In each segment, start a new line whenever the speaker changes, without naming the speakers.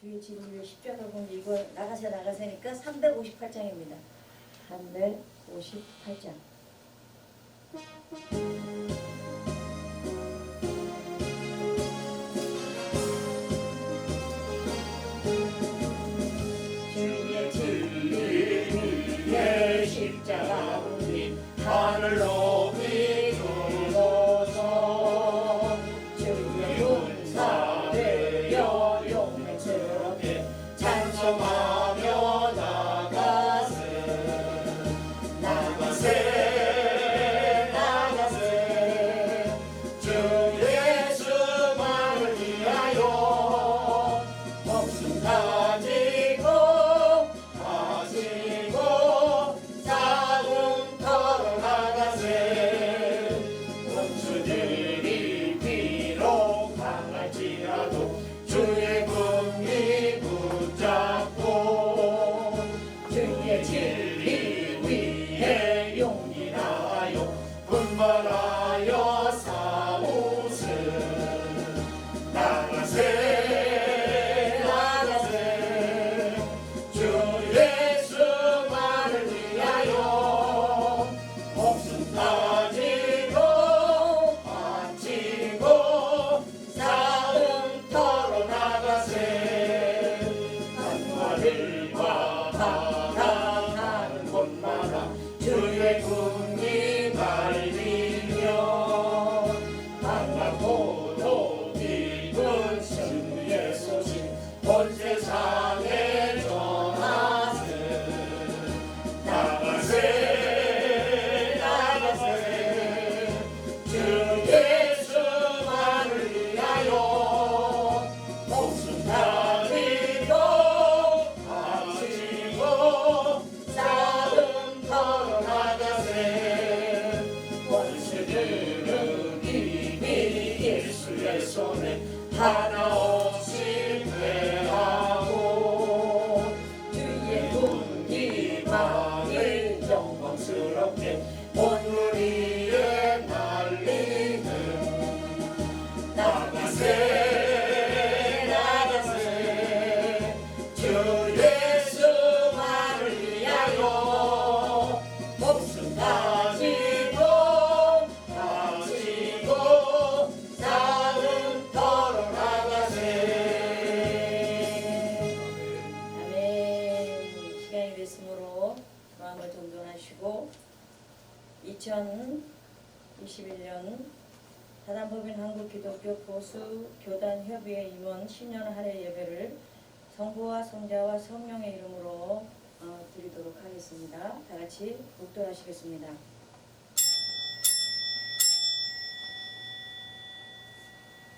주의 진리를 십자가 보면 이거 나가세니까 358장입니다. 358장. 주의 진리 위에 십자가 보니 하늘 높이 들어서 주의 군사되어 용맹스럽게 찬송하며 나가세 주 예수만을 위하여 목숨 가지고 싸움터로 나가세 원수들이 비록 강할지라도 주의 궁리 붙잡고 주의 진리 위에 용기하여 분발하여 싸우세 나가세 주 예수만을 위하여 목숨 가지고 싸움터로 나가세 한마들과 바다가는 곳마다 주의 궁리 갈리며 반갑고도 기쁜 승리의 소식 온 세상에 전하세 나가세 주 예수만을 위하여 목숨 가지고 싸움터로 나가세 원수들은 이미 예수의 손에 하나 없이 패하고 주의 군기만을 영광스럽게 온 우리에 날리는 나가세 주 예수만을 위하여 목숨 가지고 싸움터로 나가세. 아멘. 시간이 됐으므로 마음을 정돈하시고 2021년 사단법인 한국기독교 보수교단 협의회 임원 신년 할애 예배를 성부와 성자와 성령의 이름으로 드리도록 하겠습니다. 다 같이 복도하시겠습니다.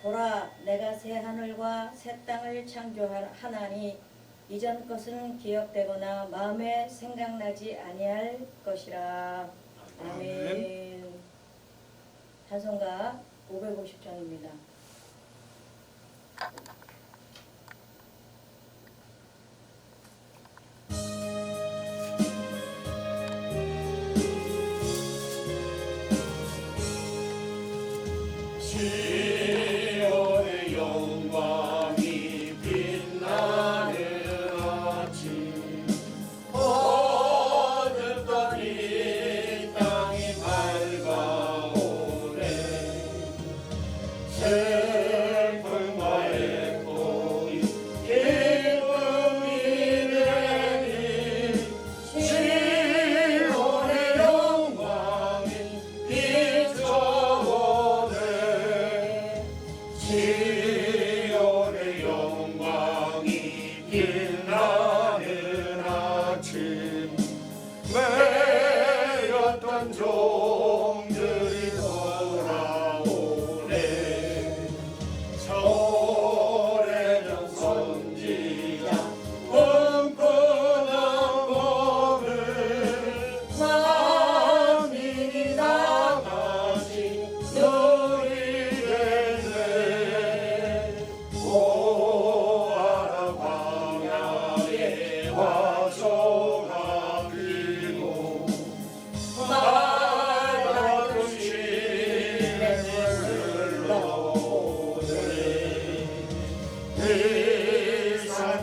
보라, 내가 새 하늘과 새 땅을 창조하나니 이전 것은 기억되거나 마음에 생각나지 아니할 것이라. 아멘. 찬송가 550장입니다.
시온의 영광이 빛나는 아침 어둡던 이 땅이 밝아오네 슬픔과 애통이 기쁨이 되니 시온의 영광이 비춰오네 시온의 영광이 빛나는 아침 매였던 종들이 돌아오네 설에는 선지자 꿈꾸는 법을 만민이 나같이 누리겠네 오아라 광야에 화소가 피고 마라도 심에 흘러오네 이 산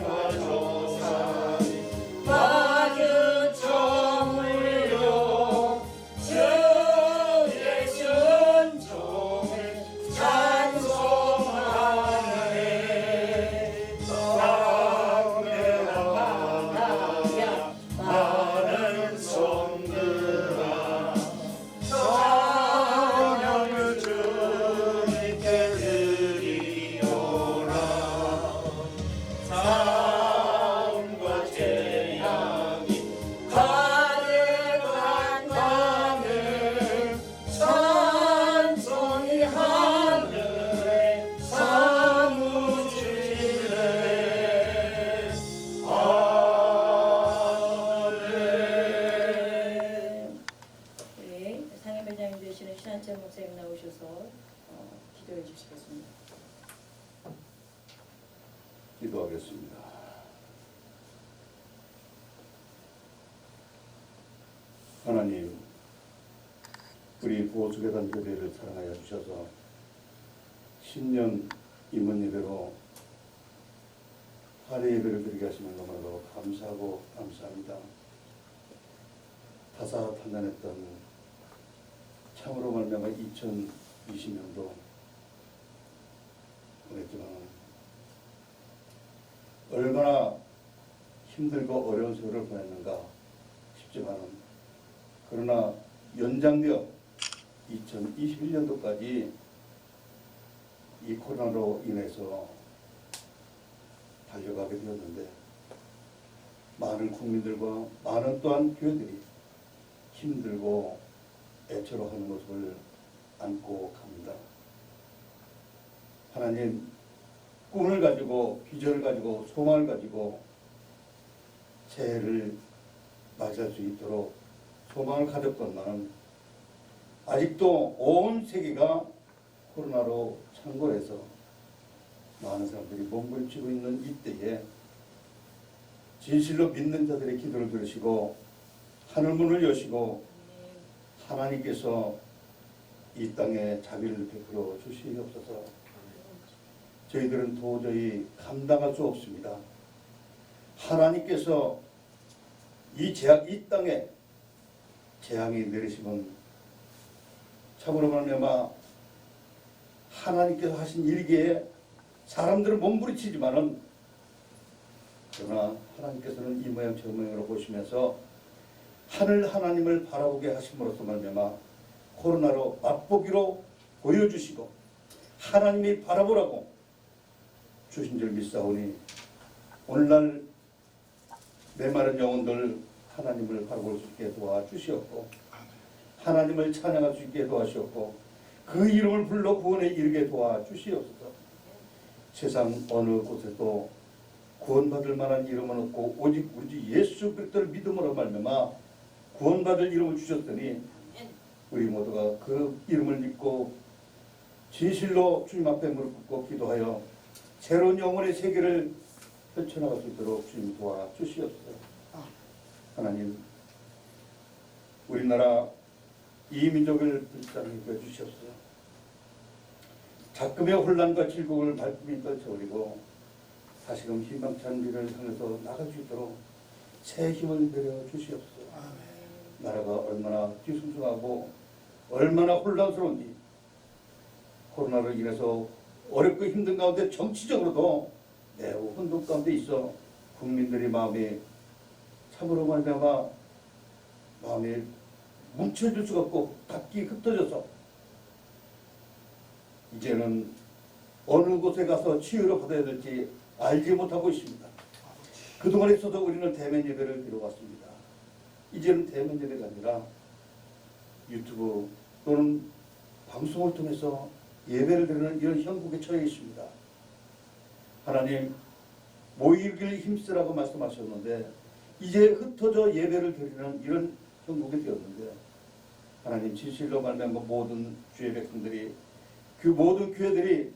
기도하겠습니다. 하나님, 우리 보수계단 교회를 사랑하여 주셔서 신년 임원 예배로 할례 예배를 드리게 하시는 것만으로 감사하고 감사합니다. 다사다난했던 참으로 말미암아 2020년도 보냈지만 얼마나 힘들고 어려운 세월을 보냈는가 싶지만은, 그러나 연장되어 2021년도까지 이 코로나로 인해서 달려가게 되었는데, 많은 국민들과 많은 또한 교회들이 힘들고 애처로하는 모습을 안고 갑니다. 하나님, 꿈을 가지고 비전을 가지고 소망을 가지고 새해를 맞이할 수 있도록 소망을 가졌건만은 아직도 온 세계가 코로나로 창궐해서 많은 사람들이 몸부림치고 있는 이때에 진실로 믿는 자들의 기도를 들으시고 하늘문을 여시고 하나님께서 이 땅에 자비를 베풀어 주시옵소서. 저희들은 도저히 감당할 수 없습니다. 하나님께서 이 땅에 재앙이 내리시면 참으로 말미암아 하나님께서 하신 일기에 사람들은 몸부림치지만은, 그러나 하나님께서는 이 모양 저 모양으로 보시면서 하늘 하나님을 바라보게 하심으로써 말미암아 코로나로 맛보기로 보여주시고 하나님이 바라보라고 주신 줄 믿사오니, 오늘날 메마른 영혼들 하나님을 바라볼 수 있게 도와주시옵고 하나님을 찬양할 수 있게 도와주시옵고 그 이름을 불러 구원에 이르게 도와주시옵소서. 세상 어느 곳에도 구원받을 만한 이름은 없고 오직 우리 예수 그리스도를 믿음으로 말미암아 구원받을 이름을 주셨더니, 우리 모두가 그 이름을 믿고 진실로 주님 앞에 무릎 꿇고 기도하여 새로운 영혼의 세계를 펼쳐나갈 수 있도록 주님 도와주시옵소서. 하나님, 우리나라 이 민족을 불쌍히 여주시옵소서. 작금의 혼란과 질곡을 발품이 떨쳐버리고 다시금 희망찬 길을 향해서 나갈 수 있도록 새 힘을 내려 주시옵소서. 나라가 얼마나 뒤숭숭하고 얼마나 혼란스러운지, 코로나로 인해서 어렵고 힘든 가운데 정치적으로도 매우 혼돈 가운데 있어 국민들의 마음이 참으로 말미암아 마음이 뭉쳐질 수가 없고 각기 흩어져서 이제는 어느 곳에 가서 치유를 받아야 될지 알지 못하고 있습니다. 그동안에 있어도 우리는 대면 예배를 드려왔습니다. 이제는 대면 예배가 아니라 유튜브 또는 방송을 통해서 예배를 드리는 이런 형국에 처해 있습니다. 하나님, 모이길 힘쓰라고 말씀하셨는데 이제 흩어져 예배를 드리는 이런 형국이 되었는데, 하나님 진실로 말미암아 모든 주의 백성들이, 그 모든 교회들이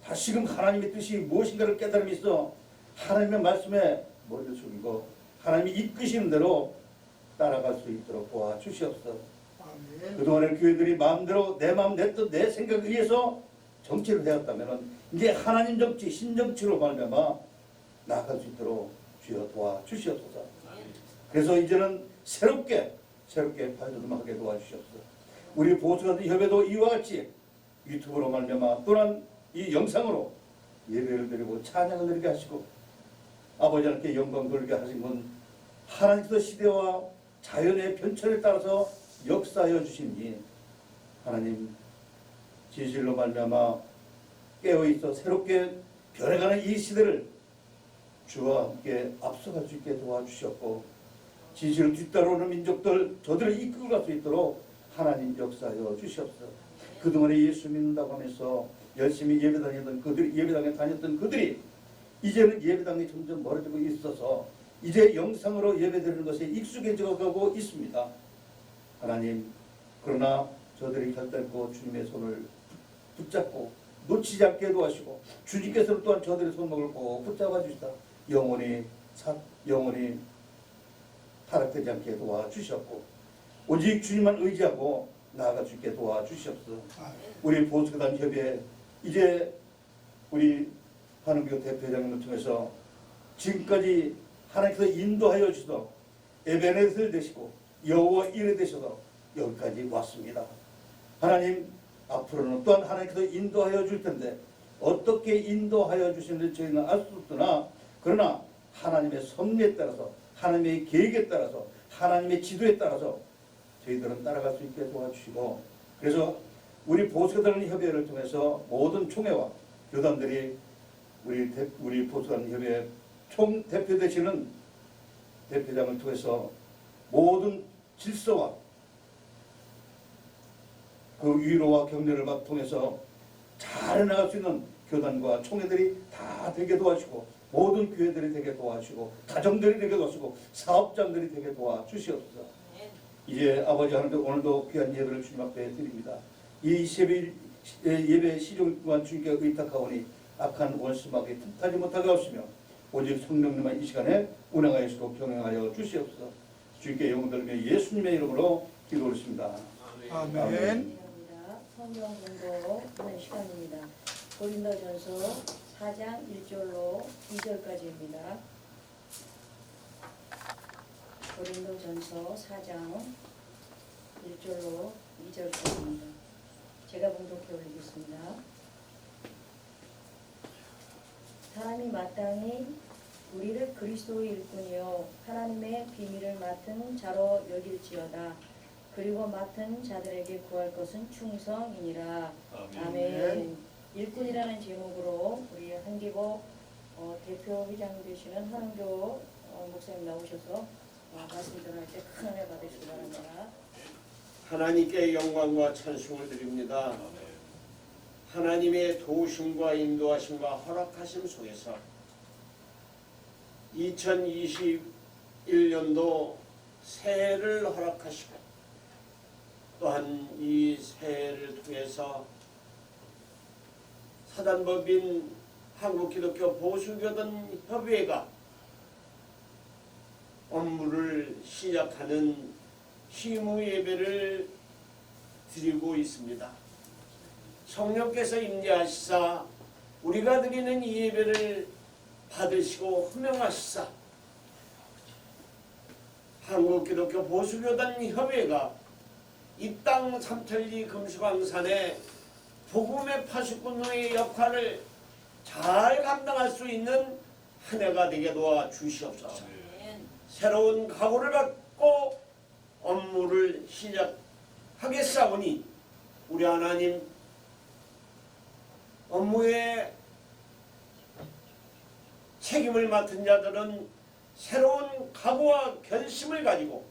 다시금 하나님의 뜻이 무엇인가를 깨달음이 있어 하나님의 말씀에 머리를 숙이고 하나님이 이끄시는 대로 따라갈 수 있도록 도와주시옵소서. 그동안에 교회들이 마음대로 내 마음 내 뜻 내 생각에 의해서 정치를 해왔다면 이제 하나님 정치 신정치로 말미암아 나아갈 수 있도록 주여 도와주시옵소서. 그래서 이제는 새롭게 발돋움하게 도와주시옵소서. 우리 보수가든 협회도 이와 같이 유튜브로 말미암아 또한 이 영상으로 예배를 드리고 찬양을 드리게 하시고 아버지 하나님께 영광 돌리게 하신 건 하나님께서 시대와 자연의 변천에 따라서 역사하여 주시니, 하나님 진실로 말미암아 깨어있어 새롭게 변해가는 이 시대를 주와 함께 앞서갈 수 있게 도와주셨고, 진실을 뒤따르는 민족들 저들을 이끌고 갈 수 있도록 하나님 역사하여 주시옵소서. 그동안에 예수 믿는다고 하면서 열심히 예배당에 다녔던 그들이 이제는 예배당이 점점 멀어지고 있어서 이제 영상으로 예배드리는 것에 익숙해져 가고 있습니다. 하나님, 그러나 저들이 결단코 주님의 손을 붙잡고 놓치지 않게 도와주시고 주님께서는 또한 저들의 손목을 꼭 붙잡아 주시다 영원히 타락되지 않게 도와주셨고 오직 주님만 의지하고 나아가 주께 도와주시옵소서. 우리 보수교단 협의회 이제 우리 한은교 대표장님을 통해서 지금까지 하나님께서 인도하여 주셔서 에베네셀 되시고 여호와 이레 되셔서 여기까지 왔습니다. 하나님 앞으로는 또한 하나님께서 인도하여 줄 텐데 어떻게 인도하여 주시는지 저희는 알 수 없으나 그러나 하나님의 섭리에 따라서 하나님의 계획에 따라서 하나님의 지도에 따라서 저희들은 따라갈 수 있게 도와주시고 그래서 우리 보수교단 협의회를 통해서 모든 총회와 교단들이 우리 보수교단 협의회 총 대표 되시는 대표장을 통해서 모든 질서와 그 위로와 격려를 통해서 잘 나갈 수 있는 교단과 총회들이 다 되게 도와주시고 모든 교회들이 되게 도와주시고 가정들이 되게 도와주시고 사업장들이 되게 도와주시옵소서. 이제 아버지 하나님 오늘도 귀한 예배를 주님 앞에 드립니다. 이 예배 시종만 주님께 의탁하오니 악한 원수마귀 틈타지 못하게 하시며 오직 성령님만 이 시간에 운행하시고 경영하여 주시옵소서. 주님께 영광 돌리며 예수님의 이름으로 기도했습니다.
아멘.
아멘.
성경 공부하는 시간입니다. 고린도전서 4장 1절로 2절까지입니다. 고린도전서 4장 1절로 2절까지입니다. 제가 봉독해 올리겠습니다. 사람이 마땅히 우리를 그리스도의 일꾼이요 하나님의 비밀을 맡은 자로 여길지어다. 그리고 맡은 자들에게 구할 것은 충성이니라. 아멘. 일꾼이라는 제목으로 우리 한기복 대표 회장 되시는 한은교 목사님 나오셔서 말씀 전할 때 큰 은혜 받으시기 바랍니다.
하나님께 영광과 찬송을 드립니다. 하나님의 도우심과 인도하심과 허락하심 속에서 2021년도 새해를 허락하시고 또한 이 새해를 통해서 사단법인 한국기독교 보수교단 협의회가 업무를 시작하는 시무 예배를 드리고 있습니다. 성령께서 임재하시사 우리가 드리는 이 예배를 받으시고 흠명하시사 한국기독교 보수교단 협의회가 이 땅 삼천리 금수강산에 복음의 파수꾼의 역할을 잘 감당할 수 있는 한 해가 되게 도와 주시옵소서. 새로운 각오를 갖고 업무를 시작하겠사오니 우리 하나님 업무에 책임을 맡은 자들은 새로운 각오와 결심을 가지고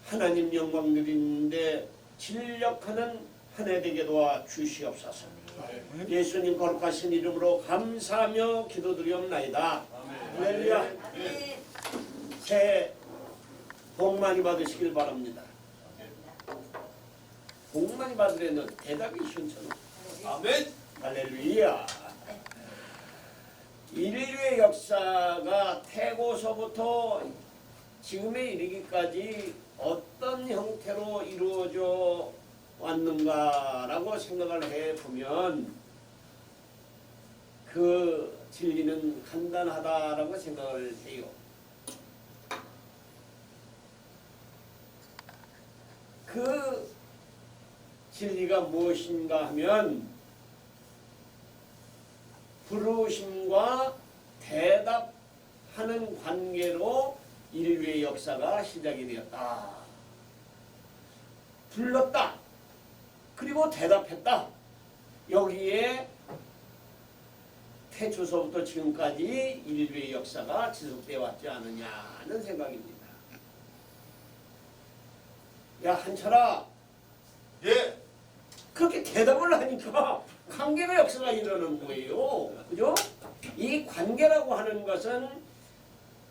하나님 영광 누리는데 진력하는 한 해 되게 도와 주시옵소서. 예수님 거룩하신 이름으로 감사하며 기도드리옵나이다. 할렐루야. 새해 복 많이 받으시길 바랍니다. 복 많이 받으려는 대답이 시원찮아. 아멘. 할렐루야. 인류의 역사가 태고서부터 지금에 이르기까지 어떤 형태로 이루어져 왔는가라고 생각을 해보면 그 진리는 간단하다라고 생각을 해요. 그 진리가 무엇인가 하면 부르심과 대답하는 관계로 인류의 역사가 시작이 되었다. 불렀다. 그리고 대답했다. 여기에 태초서부터 지금까지 인류의 역사가 지속되어 왔지 않느냐는 생각입니다. 야 한철아,
예.
그렇게 대답을 하니까 관계가 역사가 일어나는 거예요. 그죠? 이 관계라고 하는 것은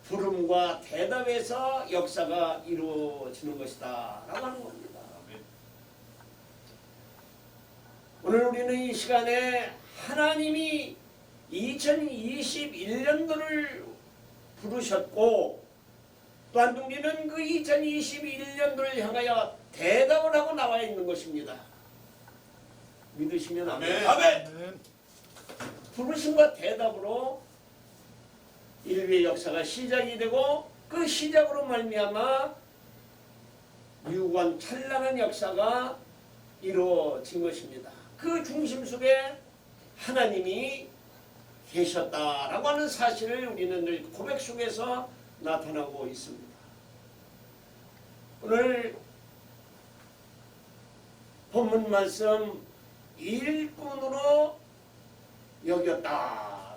부름과 대답에서 역사가 이루어지는 것이다 라고 하는 겁니다. 오늘 우리는 이 시간에 하나님이 2021년도를 부르셨고 또한 우리는 그 2021년도를 향하여 대답을 하고 나와 있는 것입니다. 믿으시면 아멘.
아멘.
부르심과 대답으로 인류의 역사가 시작이 되고 그 시작으로 말미암아 유구한 찬란한 역사가 이루어진 것입니다. 그 중심 속에 하나님이 계셨다라고 하는 사실을 우리는 늘 고백 속에서 나타나고 있습니다. 오늘 본문 말씀 일꾼으로 여겼다.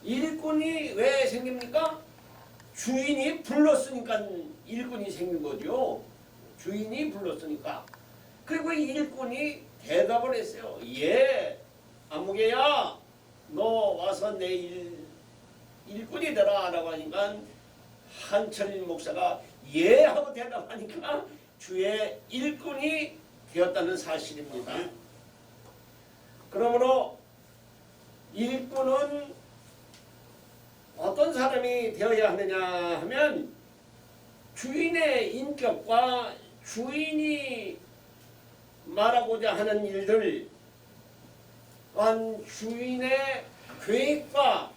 일꾼이 왜 생깁니까? 주인이 불렀으니까 일꾼이 생긴 거죠. 주인이 불렀으니까. 그리고 일꾼이 대답을 했어요. 예, 아무개야, 너 와서 내 일꾼이 되라 라고 하니까 한철 목사가 예 하고 대답하니까 주의 일꾼이 되었다는 사실입니다. 그러므로 일꾼은 어떤 사람이 되어야 하느냐 하면 주인의 인격과 주인이 말하고자 하는 일들 또한 주인의 계획과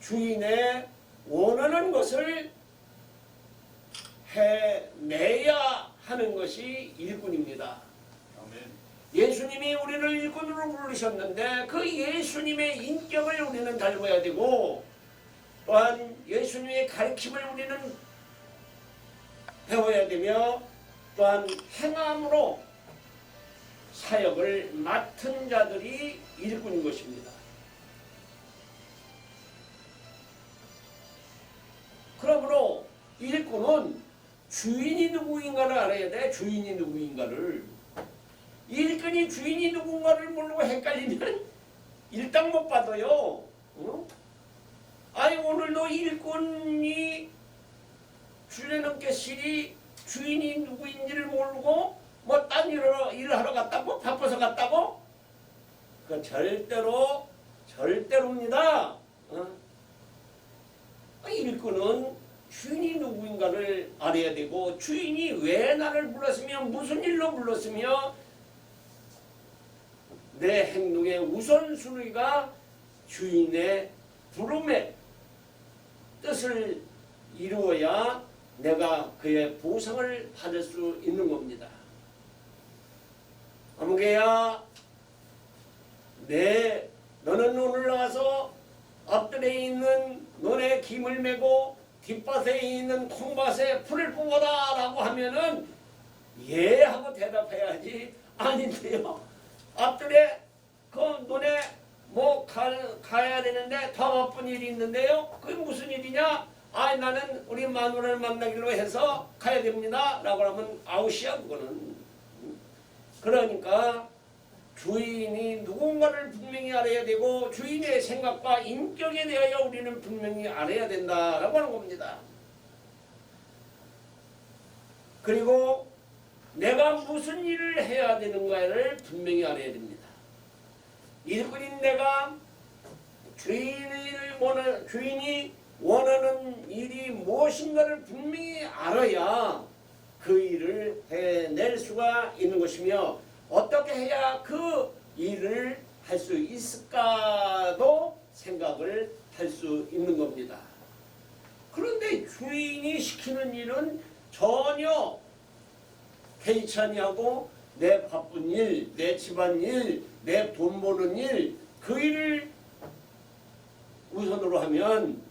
주인의 원하는 것을 해내야 하는 것이 일꾼입니다. 예수님이 우리를 일꾼으로 부르셨는데 그 예수님의 인격을 우리는 닮아야 되고 또한 예수님의 가르침을 우리는 배워야 되며 또한 행함으로 사역을 맡은 자들이 일꾼인 것입니다. 그러므로 일꾼은 주인이 누구인가를 알아야 돼. 주인이 누구인가를. 일꾼이 주인이 누군가를 모르고 헷갈리면 일당 못 받아요. 어? 아니 오늘도 일꾼이 주례넘게 실이 주인이 누구인지를 모르고 뭐 딴 일을 하러 갔다고? 바빠서 갔다고? 그 절대로입니다. 일꾼은 주인이 누구인가를 알아야 되고 주인이 왜 나를 불렀으며 무슨 일로 불렀으며 내 행동의 우선순위가 주인의 부름의 뜻을 이루어야 내가 그의 보상을 받을 수 있는 겁니다. 아무개야, 너는 오늘 나가서 앞뜰에 있는 너네 김을 메고 뒷밭에 있는 콩밭에 풀을 뽑아라 라고 하면은 예 하고 대답해야지. 아닌데요. 앞뜰에 그 너네 뭐 가야 되는데 더 바쁜 일이 있는데요. 그게 무슨 일이냐? 아 나는 우리 마누라를 만나기로 해서 가야 됩니다 라고 하면 아웃이야 그거는. 그러니까 주인이 누군가를 분명히 알아야 되고 주인의 생각과 인격에 대하여 우리는 분명히 알아야 된다라고 하는 겁니다. 그리고 내가 무슨 일을 해야 되는가를 분명히 알아야 됩니다. 일꾼인 내가 주인이 원하는 일이 무엇인가를 분명히 알아야 그 일을 해낼 수가 있는 것이며 어떻게 해야 그 일을 할 수 있을까도 생각을 할 수 있는 겁니다. 그런데 주인이 시키는 일은 전혀 개의치 아니하고 내 바쁜 일, 내 집안일, 내 돈 버는 일, 그 일을 우선으로 하면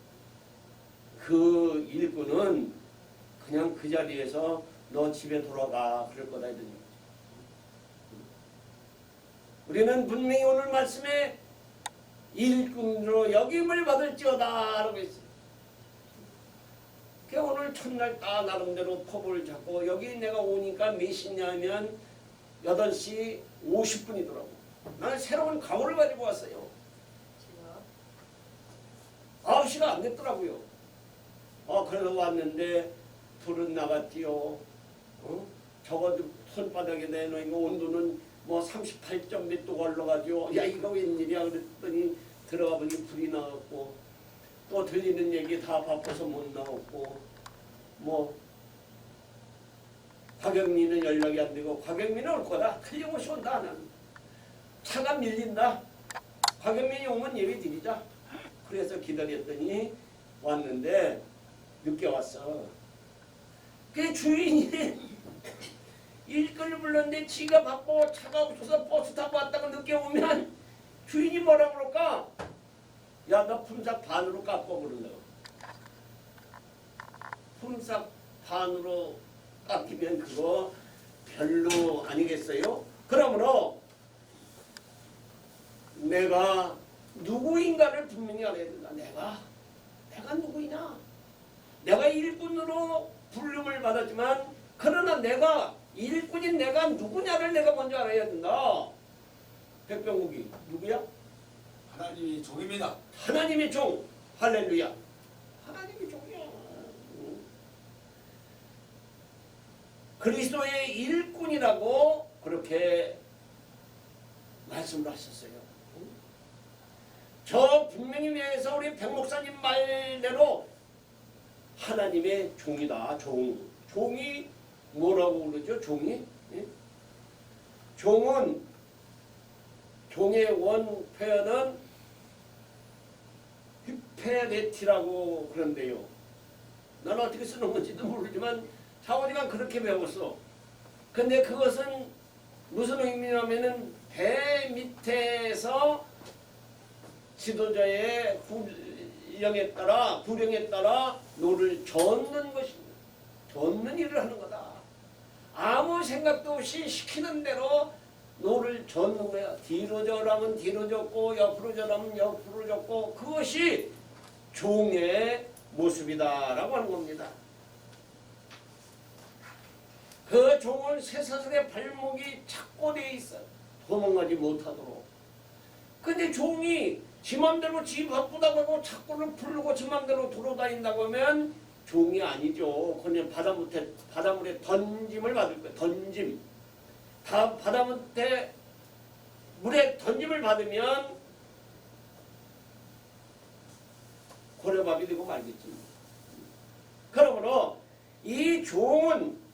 그 일꾼은 그냥 그 자리에서 너 집에 돌아가 그럴 거다 이런 얘기죠. 우리는 분명히 오늘 말씀에 일꾼으로 여김을 받을지어다 라고 했어요. 그 오늘 첫날 딱 나름대로 포부를 잡고 여기 내가 오니까 몇 시냐면 8시 50분이더라고. 나는 새로운 각오를 가지고 왔어요. 9시가 안 됐더라고요. 그래서 왔는데 불은 나갔지요. 적어도 손바닥에 내놓은 온도는 뭐 38점 몇 도 올라가지고 야 이거 웬일이야 그랬더니 들어가 보니 불이 나왔고 또 들리는 얘기 다 바빠서 못 나왔고 뭐 곽영민은 연락이 안 되고 곽영민은 올 거다. 틀림없이 온다. 나는 차가 밀린다. 곽영민이 오면 예배 드리자. 그래서 기다렸더니 왔는데 늦게 왔어. 그 주인이 일꾼을 불렀는데 지가 바빠 차가 없어서 버스 타고 왔다가 늦게 오면 주인이 뭐라 그럴까? 야 너 품삯 반으로 깎고 그러려고. 품삯 반으로 깎이면 그거 별로 아니겠어요? 그러므로 내가 누구인가를 분명히 알아야 된다. 내가 누구이냐? 내가 일꾼으로 부름을 받았지만 그러나 내가 일꾼인 내가 누구냐를 내가 먼저 알아야 된다. 백병국이 누구야?
하나님이 종입니다.
하나님의 종. 할렐루야. 하나님의 종이야. 그리스도의 일꾼이라고 그렇게 말씀을 하셨어요. 저 분명히 위해서 우리 백 목사님 말대로 하나님의 종이다. 종이 뭐라고 그러죠? 종이? 예? 종은 종의 원 표현은 히페레티라고 그런데요. 나는 어떻게 쓰는 건지도 모르지만 사원이가 그렇게 배웠어. 근데 그것은 무슨 의미냐면은 배 밑에서 지도자의 구령에 따라 노를 젓는 것입니다. 젓는 일을 하는 거다. 아무 생각도 없이 시키는 대로 노를 젓는 거야. 뒤로 저라면 뒤로 젓고 옆으로 저라면 옆으로 젓고 그것이 종의 모습이다라고 하는 겁니다. 그 종은 쇠사슬의 발목이 착고되어 있어. 도망가지 못하도록. 근데 종이 지 맘대로 지 바쁘다고 하고 착고를 풀고 지 맘대로 돌아다닌다고 하면 종이 아니죠. 그냥 바닷물에 던짐을 받을 거예요. 던짐. 바닷물에 물에 던짐을 받으면 고래밥이 되고 말겠지. 그러므로 이 종은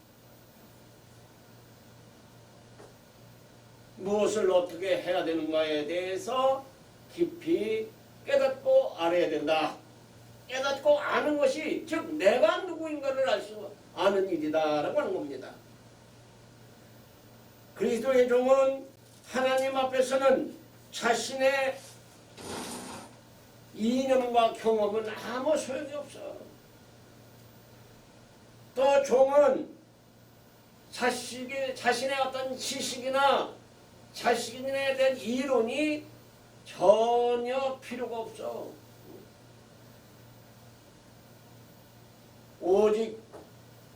무엇을 어떻게 해야 되는가에 대해서 깊이 깨닫고 알아야 된다. 깨닫고 아는 것이 즉 내가 누구인가를 알 수 아는 일이다라고 하는 겁니다. 그리스도의 종은 하나님 앞에서는 자신의 이념과 경험은 아무 소용이 없어. 또 종은 자신의 어떤 지식이나 자신에 대한 이론이 전혀 필요가 없어. 오직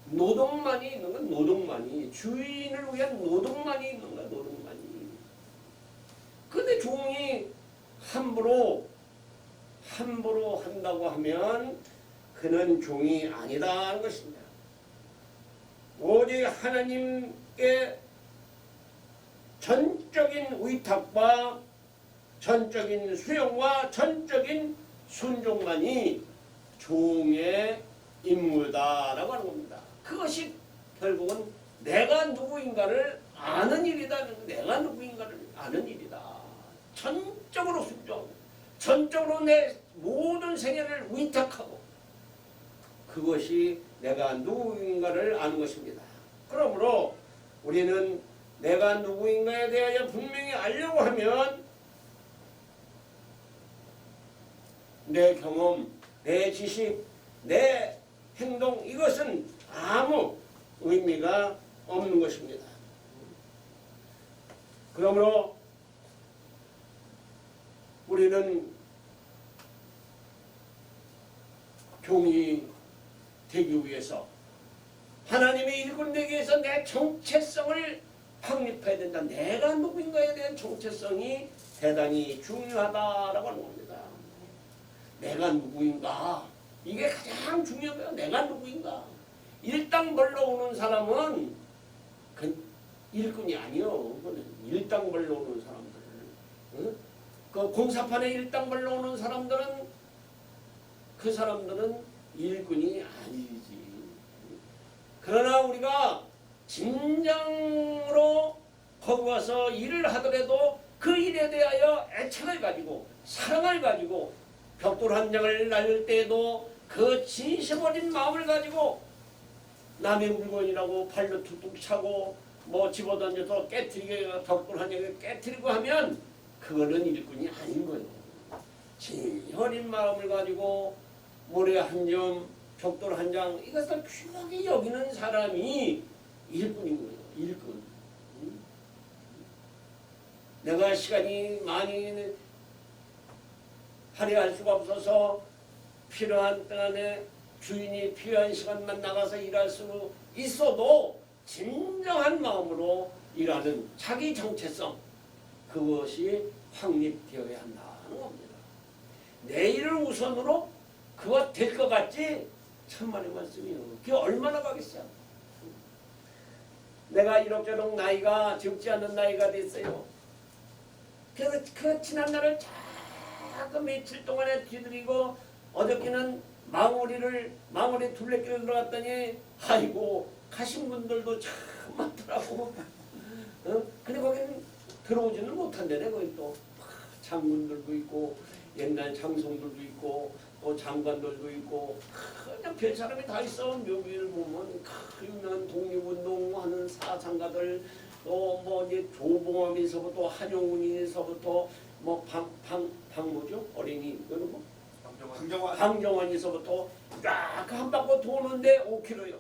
노동만이 있는 건 노동만이. 주인을 위한 노동만이 있는 거야. 노동만이. 근데 종이 함부로 한다고 하면 그는 종이 아니다는 것입니다. 오직 하나님께 전적인 의탁과 전적인 수용과 전적인 순종만이 종의 임무다라고 하는 겁니다. 그것이 결국은 내가 누구인가를 아는 일이다. 내가 누구인가를 아는 일이다. 전적으로 순종, 전적으로 내 모든 생애를 위탁하고 그것이 내가 누구인가를 아는 것입니다. 그러므로 우리는 내가 누구인가에 대하여 분명히 알려고 하면 내 경험, 내 지식, 내 행동 이것은 아무 의미가 없는 것입니다. 그러므로 우리는 종이 되기 위해서 하나님의 일꾼 되기 위해서 내 정체성을 확립해야 된다. 내가 누구인가에 대한 정체성이 대단히 중요하다라고 하는 겁니다. 내가 누구인가? 이게 가장 중요한 거예요. 내가 누구인가? 일당 벌러 오는 사람은 일꾼이 아니요. 그거는 일당벌로 오는 사람들. 응? 그 공사판에 일당벌로 오는 사람들은 그 사람들은 일꾼이 아니지. 그러나 우리가 진정으로 거기 가서 일을 하더라도 그 일에 대하여 애착을 가지고 사랑을 가지고 벽돌 한 장을 날릴 때에도 그 진심 어린 마음을 가지고 남의 물건이라고 발로 툭툭 차고 뭐 집어던져서 깨트리게 벽돌 한 장을 깨트리고 하면 그거는 일꾼이 아닌 거예요. 진심 어린 마음을 가지고 모래 한 점, 벽돌 한 장 이것을 귀하게 여기는 사람이 일꾼인 거예요. 일꾼. 내가 시간이 많이 할애할 수가 없어서 필요한 때안에 주인이 필요한 시간만 나가서 일할 수 있어도 진정한 마음으로 일하는 자기 정체성 그것이 확립되어야 한다는 겁니다. 내 일을 우선으로 그거 될 것 같지? 천만의 말씀이요. 그게 얼마나 가겠어요. 내가 이럭저럭 나이가 적지 않은 나이가 됐어요. 그래서 그 지난날을 자꾸 며칠 동안에 뒤들이고 어저께는 망우리 둘레길을 들어갔더니 아이고 가신 분들도 참 많더라고. 근데 거기는 들어오지는 못한대네. 거기 또 장군들도 있고 옛날 장성들도 있고 또 장관들도 있고 그냥 별 사람이 다 있어. 묘기를 보면 유명한 독립운동하는 사상가들 또 뭐 이제 조봉암에서부터 한용운에서부터 뭐 뭐죠 어린이 그는 뭐 방정환에서부터 쫙 한 바퀴 도는데 5km요.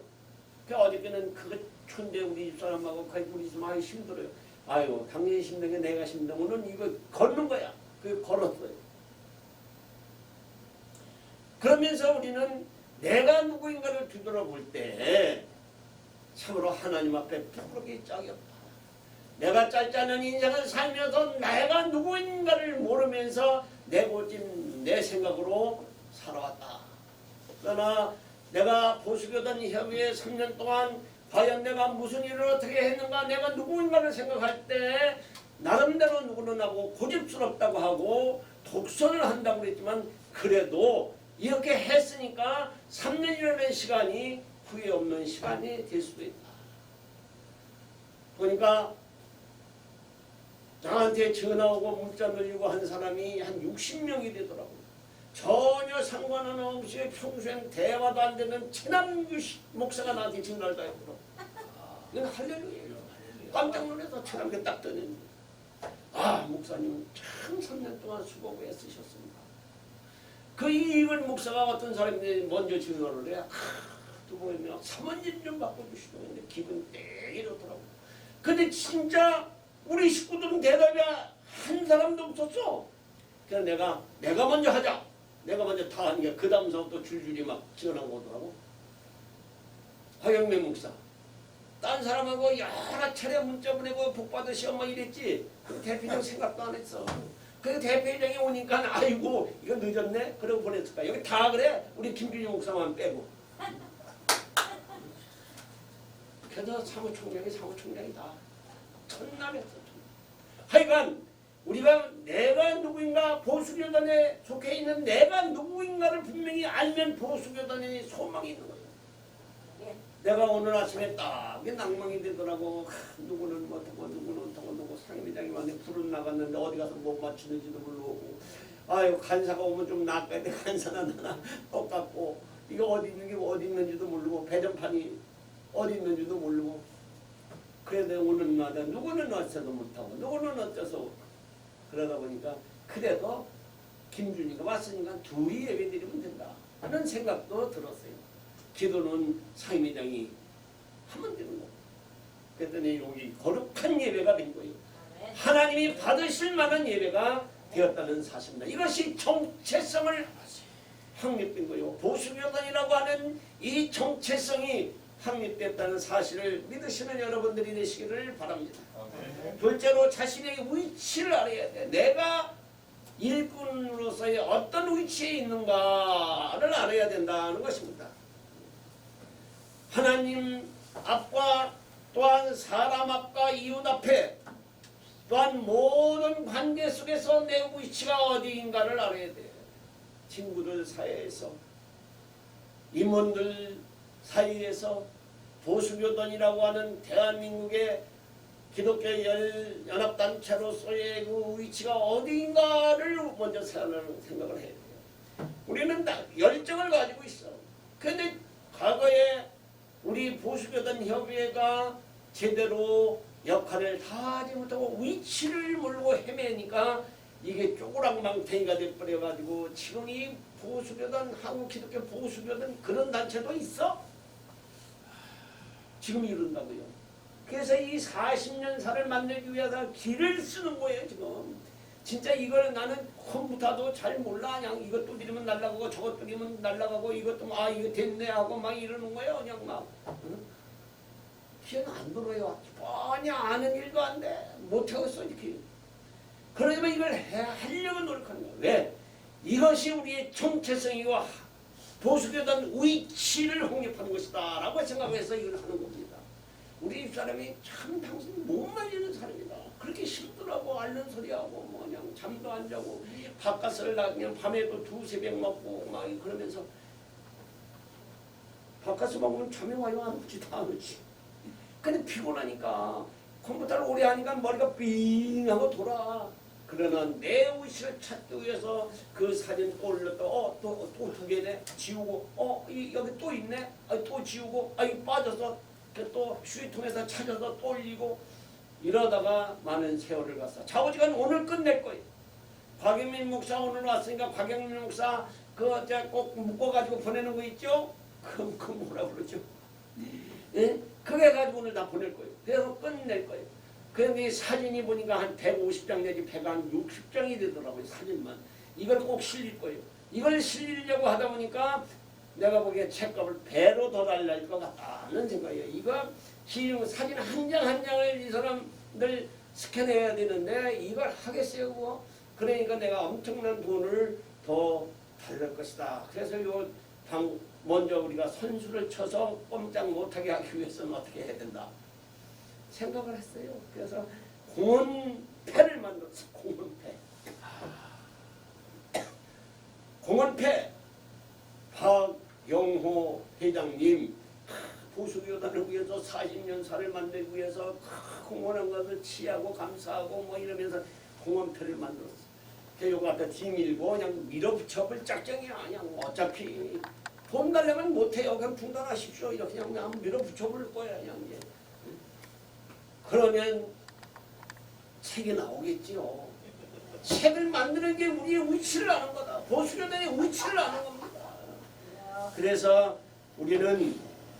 그 어저께는 그거 춘대 우리 집사람하고 우리 집 많이 힘들어요. 아유 당연히 힘든 게 내가 힘든 거는 이거 걷는 거야. 그 걸었어요. 그러면서 우리는 내가 누구인가를 뒤돌아볼 때 참으로 하나님 앞에 부끄럽게 짝이 없다. 내가 짧지 않은 인생을 살면서 내가 누구인가를 모르면서 내 고집, 내 생각으로 살아왔다. 그러나 내가 보수교단 협의회 3년 동안 과연 내가 무슨 일을 어떻게 했는가 내가 누구인가를 생각할 때 나름대로 누구는 하고 고집스럽다고 하고 독선을 한다고 그랬지만 그래도 이렇게 했으니까 3년이라는 시간이 후회 없는 시간이 될 수도 있다. 보니까 나한테 전화 오고 문자 늘리고 한 사람이 한 60명이 되더라고요. 전혀 상관은 없이 평소엔 대화도 안 되는 친한 목사가 나한테 전화를 다 했더라고요. 이건 할렐루야예요. 깜짝 놀라서 친하게 딱 뜨는 목사님 참 3년 동안 수고하고 애쓰셨습니다. 그 이익을 목사가 어떤 사람이 먼저 전화를 해. 또 보면 사모님 좀 바꿔주시던데 기분 되게 좋더라고. 근데 진짜 우리 식구들은 대답이 한 사람도 없었어. 그래서 내가 먼저 하자. 내가 먼저 다 하는 게 그 다음서부터 줄줄이 막 지어난 거더라고. 화영매 목사. 딴 사람하고 여러 차례 문자 보내고 복 받으시오 뭐 이랬지. 그 대표장 생각도 안 했어. 그 대표장이 오니까 아이고 이거 늦었네. 그러고 보냈을까. 여기 다 그래. 우리 김준희 목사만 빼고. 그래서 사무총장이다. 천남했어. 하여간 우리가 내가 누구인가 보수교단에 속해 있는 내가 누구인가를 분명히 알면 보수교단에 소망이 있는 거예요. 내가 오늘 아침에 딱 낭망이 되더라고. 누구는 못하고 누구는 못하고 누구 상임회장이 왔는데 불은 나갔는데 어디 가서 못 맞추는지도 모르고 아유 간사가 오면 좀 낚아야 돼. 간사는 하나 똑같고 이거 어디 있는 게 어디 있는지도 모르고 배전판이 어디 있는지도 모르고 그래도 오늘 나다 누구는 어째서 못하고 누구는 어째서 그러다 보니까 그래도 김준희가 왔으니까 둘이 예배드리면 된다 하는 생각도 들었어요. 기도는 상임회장이 하면 되는 거고 그랬더니 여기 거룩한 예배가 된 거예요. 하나님이 받으실 만한 예배가 되었다는 사실입니다. 이것이 정체성을 확립된 거예요. 보수교단이라고 하는 이 정체성이 확립됐다는 사실을 믿으시는 여러분들이 되시기를 바랍니다. 둘째로 자신의 위치를 알아야 돼. 내가 일꾼으로서의 어떤 위치에 있는가를 알아야 된다는 것입니다. 하나님 앞과 또한 사람 앞과 이웃 앞에 또한 모든 관계 속에서 내 위치가 어디인가를 알아야 돼. 친구들 사이에서, 임원들 사이에서, 보수교단이라고 하는 대한민국의 기독교 연합단체로서의 그 위치가 어디인가를 먼저 생각을 해야 돼요. 우리는 다 열정을 가지고 있어. 그런데 과거에 우리 보수교단 협의회가 제대로 역할을 다 하지 못하고 위치를 모르고 헤매니까 이게 쪼그랑망탱이가 돼버려가지고 지금 이 보수교단, 한국기독교 보수교단 그런 단체도 있어? 지금 이런다고요. 그래서 이 40년 살을 만들기 위해서 길을 쓰는 거예요 지금. 진짜 이걸 나는 컴퓨터도 잘 몰라. 그냥 이것 두드리면 날아가고 저것 두드리면 날아가고 이것도 아 이거 됐네 하고 막 이러는 거예요. 그냥 막. 응? 기억 안 들어요. 뻔히 아는 일도 안 돼. 못하겠어 이렇게. 그러지만 이걸 하려고 노력하는 거야. 왜? 이것이 우리의 정체성이고 보수교단 위치를 홍립하는 것이다 라고 생각해서 이걸 하는 겁니다. 우리 집사람이 참 당신 못 말리는 사람이다. 그렇게 싫더라고. 앓는 소리하고 뭐 그냥 잠도 안 자고 바깥을 그냥 밤에도 두세 병 먹고 막 그러면서 바깥에서 먹으면 잠이 와요 안 오지도 않지. 근데 피곤하니까 컴퓨터를 오래 하니까 머리가 삥 하고 돌아. 그러나 내 위치를 찾기 위해서 그 사진 또 올렸다. 또 두 개네. 지우고 여기 또 있네. 또 지우고 이거 빠져서 또 휴지통에서 찾아서 또 올리고 이러다가 많은 세월을 갔어. 좌우지간 오늘 끝낼 거예요. 곽영민 목사 오늘 왔으니까 곽영민 목사 꼭 묶어가지고 보내는 거 있죠? 그 뭐라 그러죠? 예? 그게 가지고 오늘 다 보낼 거예요. 그래서 끝낼 거예요. 그런데 이 사진이 보니까 한 150장 내지 160장이 되더라고요. 사진만. 이걸 꼭 실릴 거예요. 이걸 실리려고 하다 보니까 내가 보기에 책값을 배로 더 달라질 것 같다는 생각이에요. 이거 사진 한 장 한 장을 이 사람들 스캔해야 되는데 이걸 하겠어요 그거? 그러니까 내가 엄청난 돈을 더 달릴 것이다. 그래서 먼저 우리가 선수를 쳐서 꼼짝 못하게 하기 위해서는 어떻게 해야 된다 생각을 했어요. 그래서 공원패를 만들었어. 공원패. 공원패. 박영호 회장님 보수교단을 위해서 40년 살을 만들기 위해서 공헌한 것을 치하고 감사하고 뭐 이러면서 공원패를 만들었어. 요거 갖다 뒤밀고 그냥 밀어붙여볼 작정이야. 그냥 어차피 돈 달려면 못해요. 그냥 중단하십시오. 이렇게 그냥 밀어붙여볼 거야. 그냥 이제. 그러면 책이 나오겠지요. 책을 만드는 게 우리의 위치를 아는 거다. 보수교단의 위치를 아는 겁니다. 그래서 우리는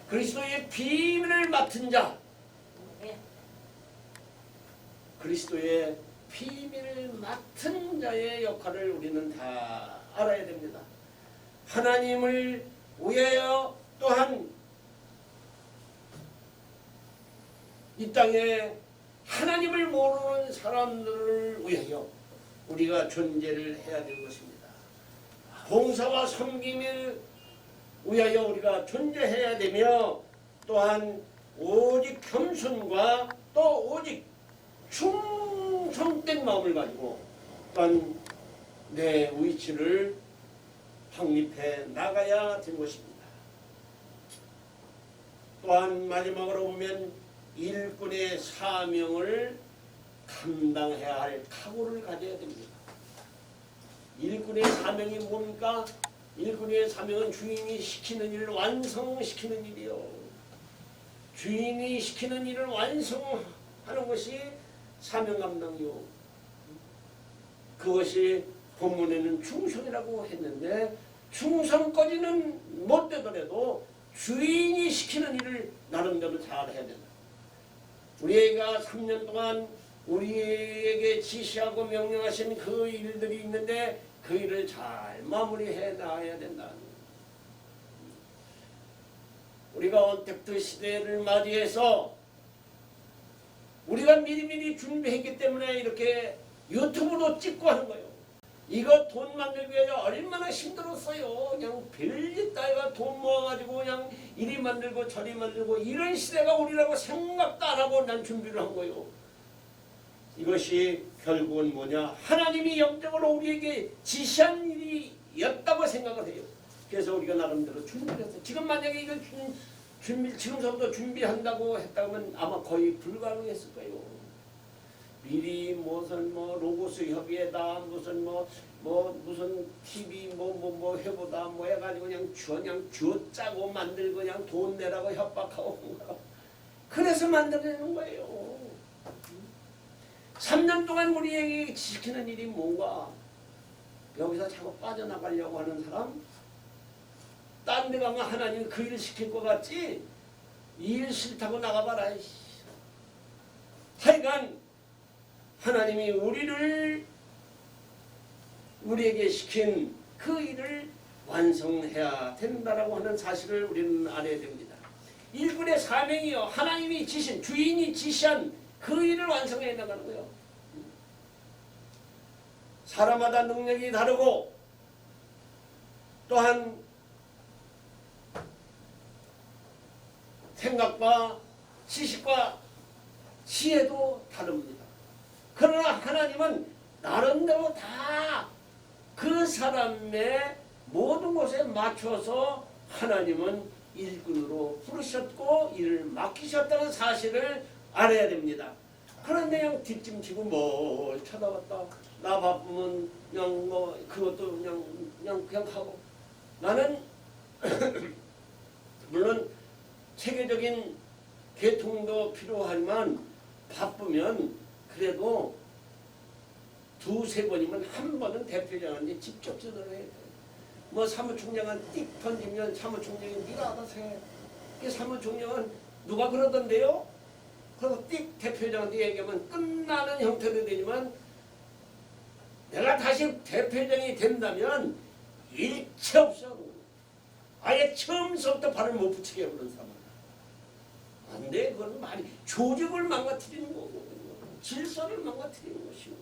그리스도의 비밀을 맡은 자, 그리스도의 비밀을 맡은 자의 역할을 우리는 다 알아야 됩니다. 하나님을 위하여 또한 이 땅에 하나님을 모르는 사람들을 위하여 우리가 존재를 해야 되는 것입니다. 봉사와 섬김을 위하여 우리가 존재해야 되며 또한 오직 겸손과 또 오직 충성된 마음을 가지고 또한 내 위치를 확립해 나가야 될 것입니다. 또한 마지막으로 보면 일꾼의 사명을 감당해야 할 각오를 가져야 됩니다. 일꾼의 사명이 뭡니까? 일꾼의 사명은 주인이 시키는 일을 완성시키는 일이요. 주인이 시키는 일을 완성하는 것이 사명 감당이요. 그것이 본문에는 충성이라고 했는데 충성까지는 못 되더라도 주인이 시키는 일을 나름대로 잘 해야 된다. 우리가 3년 동안 우리에게 지시하고 명령하신 그 일들이 있는데 그 일을 잘 마무리해 나가야 된다. 우리가 언택트 시대를 맞이해서 우리가 미리미리 준비했기 때문에 이렇게 유튜브도 찍고 하는 거예요. 3년 동안 우리가 3년 동안 우리에게 지시하고 명령하신 그 일들이 있는데 그 일을 잘 마무리해 나가야 된다. 우리가 언택트 시대를 맞이해서 우리가 미리미리 준비했기 때문에 이렇게 유튜브도 찍고 하는 거예요. 3년 동안 우리가 이거 돈 만들기 위해 얼마나 힘들었어요. 그냥 별일 따위가 돈 모아가지고 그냥 이리 만들고 저리 만들고 이런 시대가 우리라고 생각도 안 하고 난 준비를 한 거예요. 이것이 결국은 뭐냐? 하나님이 영적으로 우리에게 지시한 일이었다고 생각을 해요. 그래서 우리가 나름대로 준비를 했어요. 지금 만약에 이걸 지금서부터 준비한다고 했다면 아마 거의 불가능했을 거예요. 미리 무슨 로고스 협의회다 무슨 무슨 TV 뭐 해보다 뭐 해가지고 그냥 쥐어짜고 만들고 그냥 돈 내라고 협박하고 그래서 만들어내는 거예요. 3년 동안 우리에게 지키는 일이 뭔가? 여기서 자꾸 빠져나가려고 하는 사람? 딴 데 가면 하나님이 그 일을 시킬 것 같지? 이 일 싫다고 나가봐라. 하여간 하나님이 우리에게 시킨 그 일을 완성해야 된다라고 하는 사실을 우리는 알아야 됩니다. 일꾼의 사명이요. 하나님이 지신, 주인이 지시한 그 일을 완성해야 나가는 거예요. 사람마다 능력이 다르고 또한 생각과 지식과 지혜도 다릅니다. 그러나 하나님은 나름대로 다 그 사람의 모든 것에 맞춰서 하나님은 일꾼으로 부르셨고 일을 맡기셨다는 사실을 알아야 됩니다. 그런데 그냥 뒷짐지고 뭘 쳐다봤다. 나 바쁘면 그냥 그것도 그냥 하고 나는 물론 체계적인 계통도 필요하지만 바쁘면 그래도 두세 번이면 한 번은 대표장한테 직접 전화를 해야 돼요. 사무총장은 띡 던지면 사무총장이 네가 알아서 해. 사무총장은 누가 그러던데요? 그리고 띡 대표장한테 얘기하면 끝나는 형태로 되지만 내가 다시 대표장이 된다면 일체 없어. 아예 처음부터 발을 못 붙이게 그런 사람. 안 돼. 그건 말이 조직을 망가뜨리는 거고 질서를 망가뜨리는 것이고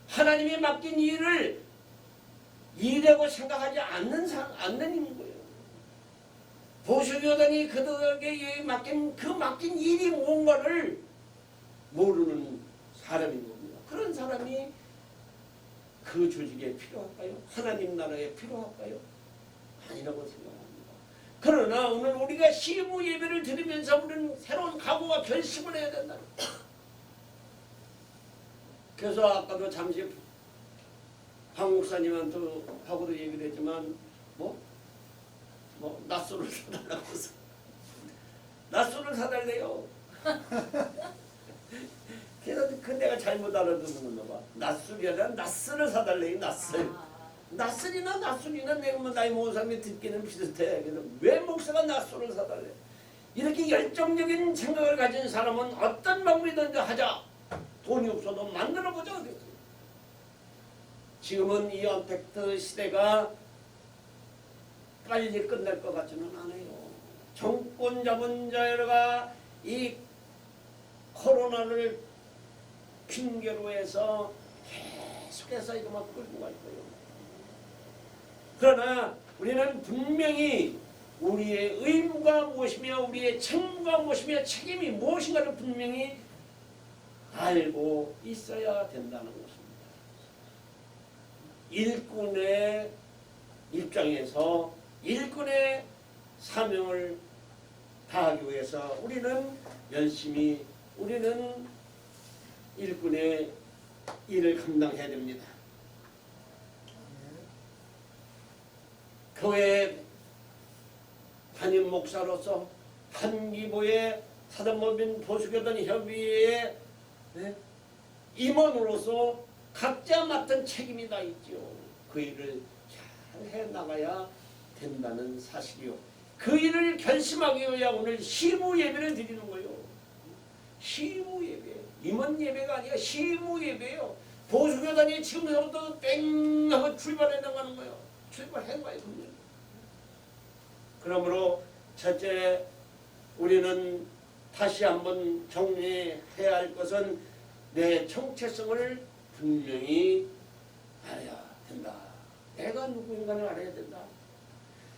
하나님이 맡긴 일을 일이라고 생각하지 않는 거예요. 보수교단이 그들에게 맡긴 일이 뭔가를 모르는 사람인 겁니다. 그런 사람이 그 조직에 필요할까요? 하나님 나라에 필요할까요? 아니라고 생각합니다. 그러나 오늘 우리가 시무 예배를 드리면서 우리는 새로운 각오와 결심을 해야 된다. 그래서 아까도 잠시 박 목사님한테하고도 얘기를 했지만 낫소를 사달라고 해서 낫소를 사달래요. 그래서 내가 잘못 알아듣는 건가 봐. 낫술이 아니라 낫스를 사달래요. 낫술이나 내가 나이 먹은 사람이 듣기는 비슷해. 그래서 왜 목사가 낫술을 사달래? 이렇게 열정적인 생각을 가진 사람은 어떤 방법이든지 하자. 돈이 없어도 만들어보자 그랬어요. 지금은 이 언택트 시대가 빨리 끝날 것 같지는 않아요. 정권 잡은 자가 이 코로나를 핑계로 해서 계속해서 이거 막 끌고 갈 거예요. 그러나 우리는 분명히 우리의 의무가 무엇이며 우리의 책무가 무엇이며 책임이 무엇인가를 분명히 알고 있어야 된다는 것입니다. 일꾼의 입장에서 일꾼의 사명을 다하기 위해서 우리는 열심히 일꾼의 일을 감당해야 됩니다. 교회 담임 목사로서 한기보의 사단법인 보수교단 협의회의 임원으로서 각자 맡은 책임이 다 있죠. 그 일을 잘 해나가야 된다는 사실이요. 그 일을 결심하기 위해 오늘 시무 예배를 드리는 거예요. 시무 예배. 임원 예배가 아니라 시무 예배예요. 보수교단이 지금부터 땡 하고 출발해 나가는 거예요. 출발해 봐요. 그러므로 첫째 우리는 다시 한번 정리해야 할 것은 내 정체성을 분명히 알아야 된다. 내가 누구인가를 알아야 된다.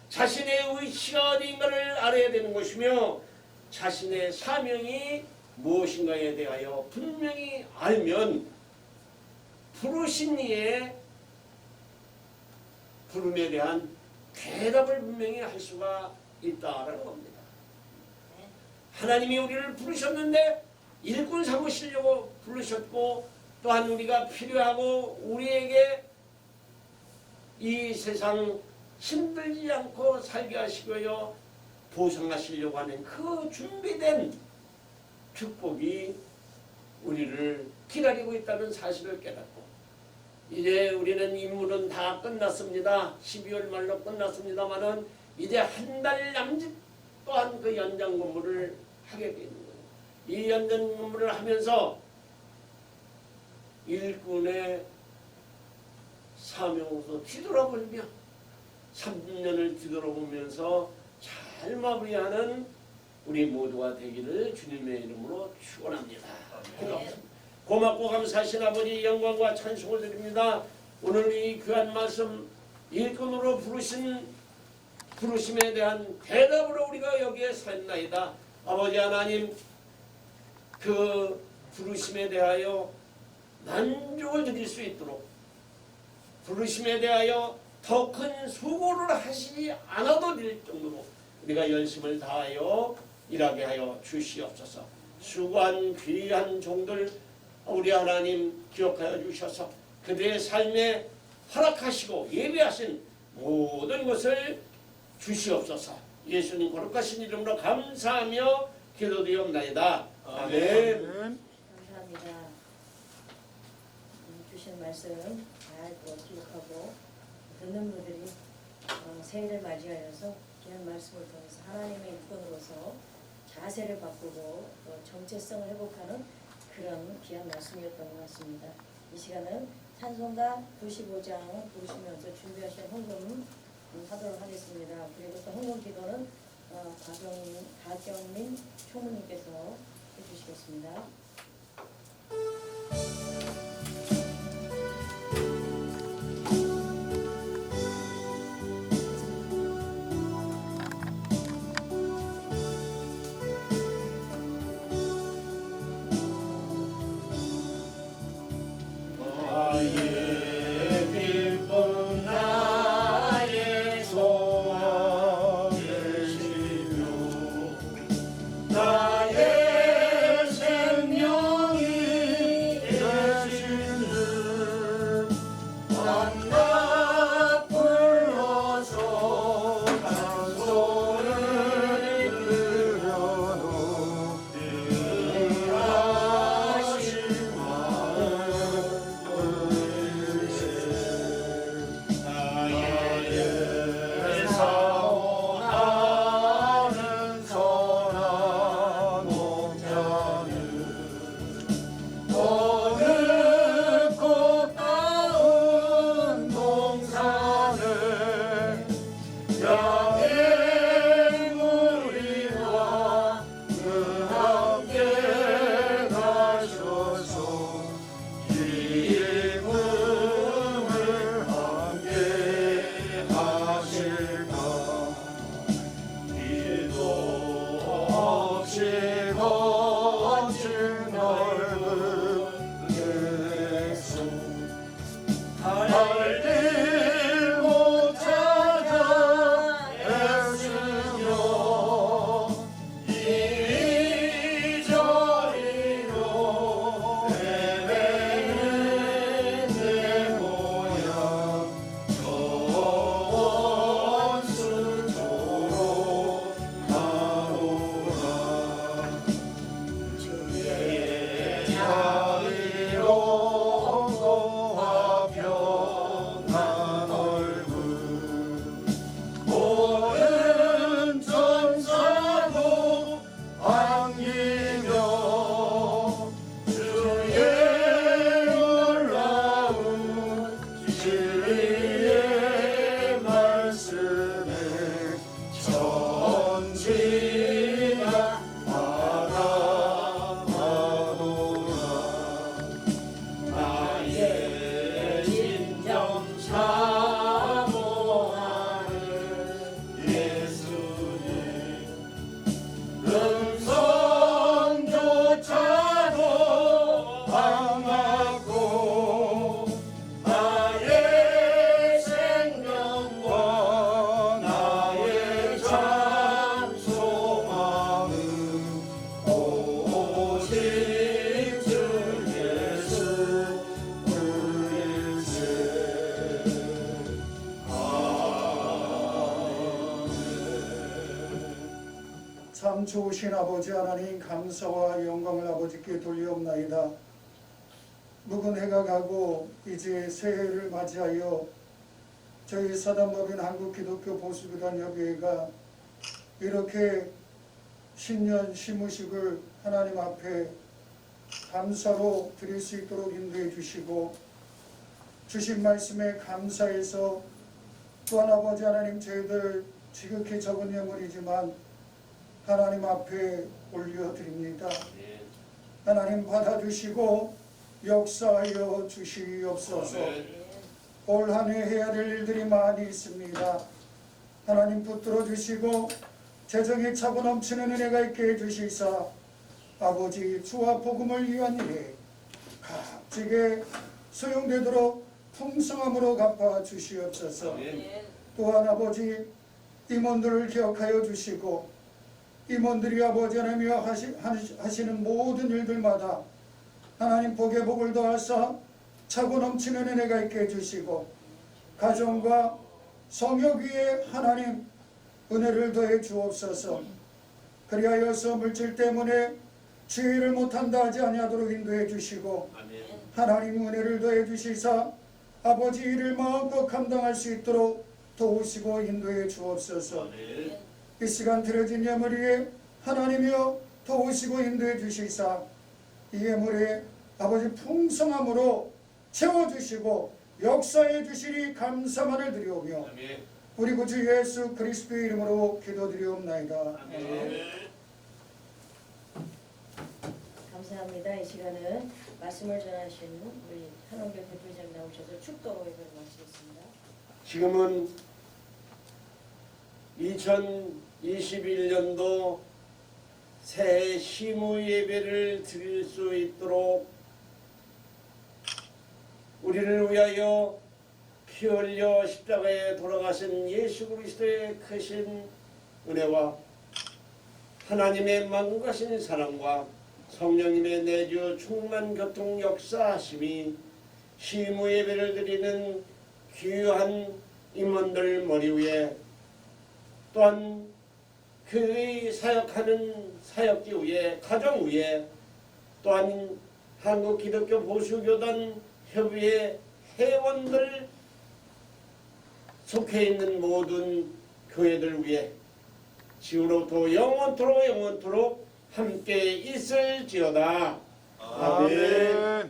자신의 위치가 어디인가를 알아야 되는 것이며 자신의 사명이 무엇인가에 대하여 분명히 알면 부르신 이의 부름에 대한 대답을 분명히 할 수가 있다라는 겁니다. 하나님이 우리를 부르셨는데 일꾼 삼으시려고 부르셨고 또한 우리가 필요하고 우리에게 이 세상 힘들지 않고 살게 하시고요 보상하시려고 하는 그 준비된 축복이 우리를 기다리고 있다는 사실을 깨닫고 이제 우리는 임무는 다 끝났습니다. 12월 말로 끝났습니다마는 이제 한 달 남짓 또한 그 연장 근무를 하게 되는 거예요. 이 연장 근무를 하면서 일꾼의 사명으로서 뒤돌아보며 3년을 뒤돌아보면서 잘 마무리하는 우리 모두가 되기를 주님의 이름으로 축원합니다. 기도합니다. 고맙고 감사하신 아버지 영광과 찬송을 드립니다. 오늘 이 귀한 말씀 일꾼으로 부르심에 대한 대답으로 우리가 여기에 섰나이다. 아버지 하나님 그 부르심에 대하여 만족을 드릴 수 있도록 부르심에 대하여 더 큰 수고를 하시지 않아도 될 정도로 우리가 열심을 다하여 일하게 하여 주시옵소서. 수고한 귀한 종들 우리 하나님 기억하여 주셔서 그들의 삶에 허락하시고 예비하신 모든 것을 주시옵소서. 예수님 거룩하신 이름으로 감사하며 기도드리옵나이다. 아멘.
감사합니다. 주신 말씀 잘 기억하고 듣는 분들이 새해를 맞이하여서 귀한 말씀을 통해서 하나님의 일꾼으로서 자세를 바꾸고 또 정체성을 회복하는 그런 귀한 말씀이었던 것 같습니다. 이 시간은 찬송가 95장 부르시면서 준비하신 헌금 하도록 하겠습니다. 그리고 또 헌금 기도는 가경민 총무님께서 해주시겠습니다.
나의 생명이
참 좋으신 아버지 하나님, 감사와 영광을 아버지께 돌리옵나이다. 묵은 해가 가고 이제 새해를 맞이하여 저희 사단법인 한국기독교 보수교단 협의회가 이렇게 신년 시무식을 하나님 앞에 감사로 드릴 수 있도록 인도해 주시고, 주신 말씀에 감사해서 또한 아버지 하나님, 저희들 지극히 적은 예물이지만 하나님 앞에 올려드립니다. 하나님 받아주시고 역사하여 주시옵소서. 올 한 해 해야 될 일들이 많이 있습니다. 하나님 붙들어 주시고 재정에 차고 넘치는 은혜가 있게 해주시사 아버지 주와 복음을 위한 일에 값지게 소용되도록 풍성함으로 갚아 주시옵소서. 또한 아버지 임원들을 기억하여 주시고 임원들이 아버지 하나님이여 하시는 모든 일들마다 하나님 복에 복을 더하사 차고 넘치는 은혜가 있게 해주시고 가정과 성역 위에 하나님 은혜를 더해 주옵소서. 그리하여서 물질 때문에 지혜를 못한다 하지 아니하도록 인도해 주시고 하나님 은혜를 더해 주시사 아버지 일을 마음껏 감당할 수 있도록 도우시고 인도해 주옵소서. 이 시간 드려진 예물 위에 하나님이여 도우시고 인도해 주시사 이 예물에 아버지 풍성함으로 채워주시고 역사해 주시니 감사만을 드리오며 우리 구주 예수 그리스도의 이름으로 기도드리옵나이다.
감사합니다. 이 시간은 말씀을 전하신 우리 한원경 대표장 나오셔서 축도로 말씀했습니다.
지금은 2021년도 새해 시무 예배를 드릴 수 있도록 우리를 위하여 피 흘려 십자가에 돌아가신 예수 그리스도의 크신 은혜와 하나님의 만국하신 사랑과 성령님의 내주 충만 교통 역사하심이 시무 예배를 드리는 귀한 임원들 머리 위에 또한 교회의 사역하는 사역지 위에 가정 위에 또한 한국기독교 보수교단 협의회 회원들 속해 있는 모든 교회들 위해 지금부터 영원토록 함께 있을지어다. 아멘.